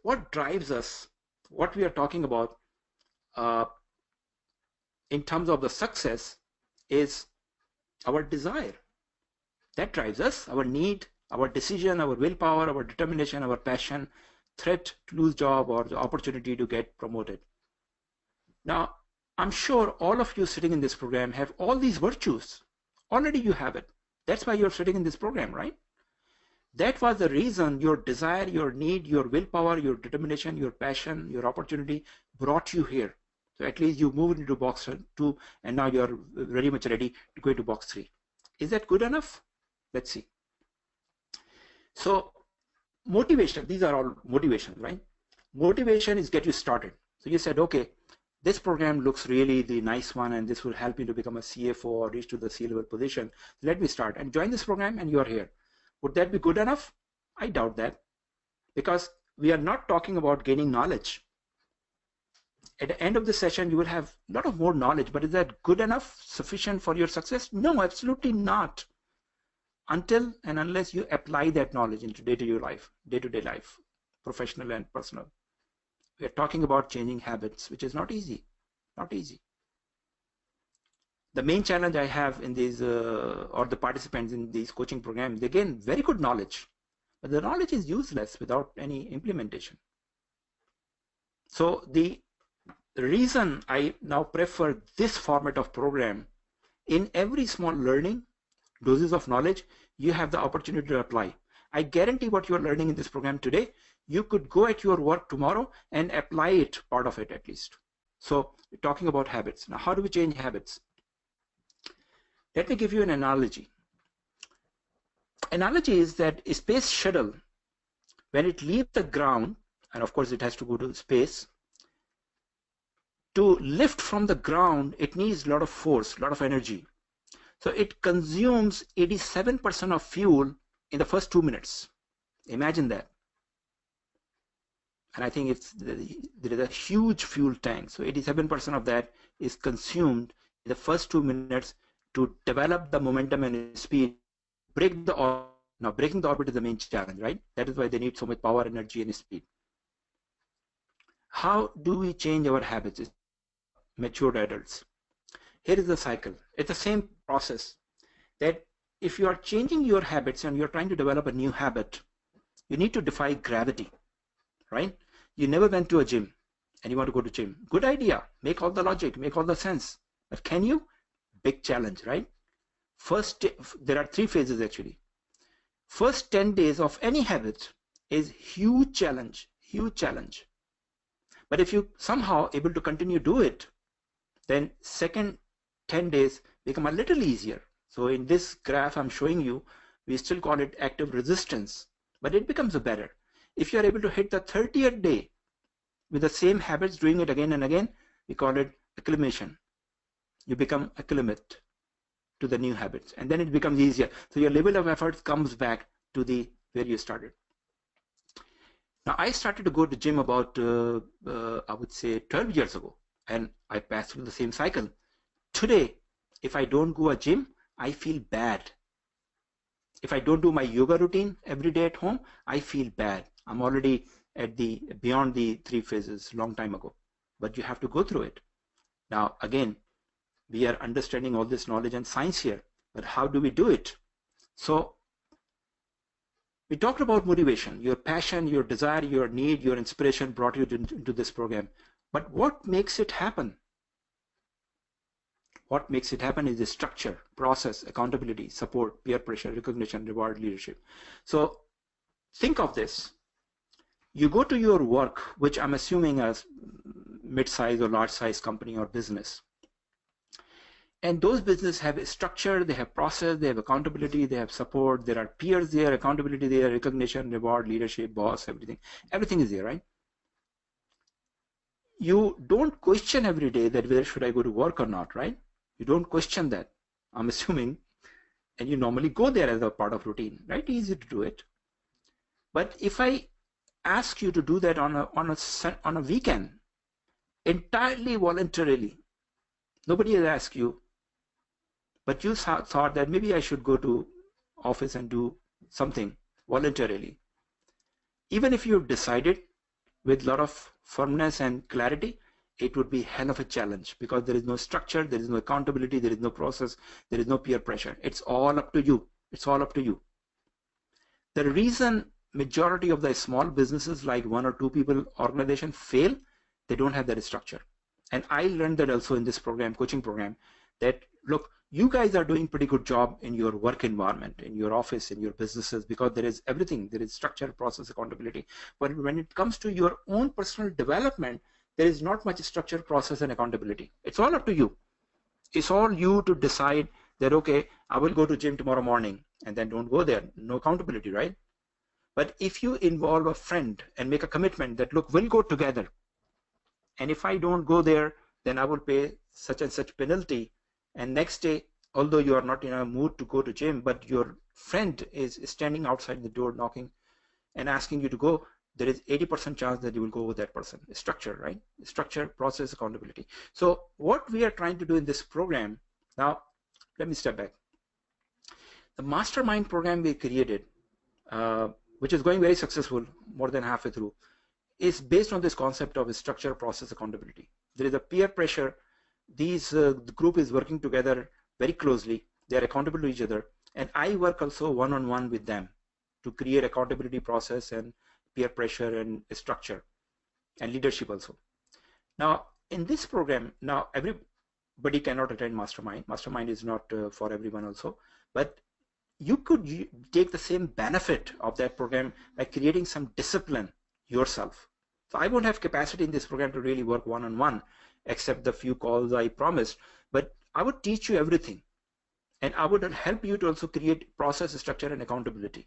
what drives us, what we are talking about uh, in terms of the success is our desire. That drives us, our need, our decision, our willpower, our determination, our passion, threat to lose job or the opportunity to get promoted. Now, I'm sure all of you sitting in this program have all these virtues. Already you have it. That's why you're sitting in this program, right? That was the reason your desire, your need, your willpower, your determination, your passion, your opportunity brought you here. So at least you moved into box 2 and now you're very much ready to go into box 3. Is that good enough? Let's see. So motivation, these are all motivations, right? Motivation is get you started. So you said, okay, this program looks really the nice one and this will help me to become a CFO or reach to the C-level position. Let me start and join this program and you're here. Would that be good enough? I doubt that, because we are not talking about gaining knowledge. At the end of the session, you will have a lot of more knowledge, but is that good enough, sufficient for your success? No, absolutely not. Until and unless you apply that knowledge into day-to-day life, professional and personal. We are talking about changing habits, which is not easy, not easy. The main challenge I have in these, or the participants in these coaching programs, they gain very good knowledge, but the knowledge is useless without any implementation. So the reason I now prefer this format of program, in every small learning, doses of knowledge, you have the opportunity to apply. I guarantee what you're learning in this program today, you could go at your work tomorrow and apply it, part of it at least. So we're talking about habits. Now, how do we change habits? Let me give you an analogy. Analogy is that a space shuttle, when it leaves the ground, and of course it has to go to space, to lift from the ground, it needs a lot of force, a lot of energy. So it consumes 87% of fuel in the first 2 minutes. Imagine that. And I think there is a huge fuel tank. So 87% of that is consumed in the first 2 minutes to develop the momentum and speed, break the orbit. Now breaking the orbit is the main challenge, right? That is why they need so much power, energy, and speed. How do we change our habits as matured adults? Here is the cycle. It's the same process, that if you are changing your habits and you're trying to develop a new habit, you need to defy gravity, right? You never went to a gym and you want to go to gym. Good idea. Make all the logic, make all the sense. But can you? Big challenge, right? First, there are 3 phases actually. First 10 days of any habit is huge challenge, huge challenge. But if you somehow able to continue do it, then second 10 days become a little easier. So in this graph I'm showing you, we still call it active resistance, but it becomes better. If you are able to hit the 30th day with the same habits, doing it again and again, we call it acclimation. You become acclimate to the new habits, and then it becomes easier. So your level of effort comes back to the where you started. Now I started to go to gym about, I would say 12 years ago, and I passed through the same cycle. Today, if I don't go to a gym, I feel bad. If I don't do my yoga routine every day at home, I feel bad. I'm already at the beyond the 3 phases long time ago, but you have to go through it. Now again, we are understanding all this knowledge and science here, but how do we do it? So we talked about motivation, your passion, your desire, your need, your inspiration brought you into this program. But what makes it happen? What makes it happen is the structure, process, accountability, support, peer pressure, recognition, reward, leadership. So think of this. You go to your work, which I'm assuming as mid-size or large-size company or business. And those businesses have a structure, they have process, they have accountability, they have support, there are peers there, accountability there, recognition, reward, leadership, boss, everything. Everything is there, right? You don't question every day that whether should I go to work or not, right? You don't question that, I'm assuming, and you normally go there as a part of routine, right? Easy to do it. But if I ask you to do that on a weekend, entirely voluntarily, nobody has asked you, but you thought that maybe I should go to office and do something voluntarily. Even if you've decided, with a lot of firmness and clarity, it would be hell of a challenge, because there is no structure, there is no accountability, there is no process, there is no peer pressure. It's all up to you. It's all up to you. The reason majority of the small businesses like 1 or 2 people organization fail, they don't have that structure. And I learned that also in this program, coaching program, that look, you guys are doing pretty good job in your work environment, in your office, in your businesses, because there is everything, there is structure, process, accountability. But when it comes to your own personal development, there is not much structure, process, and accountability. It's all up to you. It's all you to decide that, okay, I will go to gym tomorrow morning, and then don't go there. No accountability, right? But if you involve a friend and make a commitment that, look, we'll go together, and if I don't go there, then I will pay such and such penalty. And next day, although you are not in a mood to go to gym, but your friend is standing outside the door knocking and asking you to go, there is 80% chance that you will go with that person. Structure, right? Structure, process, accountability. So what we are trying to do in this program, now let me step back. The mastermind program we created, which is going very successful, more than halfway through, is based on this concept of structure, process, accountability. There is a peer pressure. The group is working together very closely. They are accountable to each other. And I work also one-on-one with them to create accountability process and peer pressure and structure and leadership also. Now, in this program, now everybody cannot attend mastermind. Mastermind is not for everyone also. But you could take the same benefit of that program by creating some discipline yourself. So I won't have capacity in this program to really work one-on-one, except the few calls I promised, but I would teach you everything. And I would help you to also create process, structure, and accountability.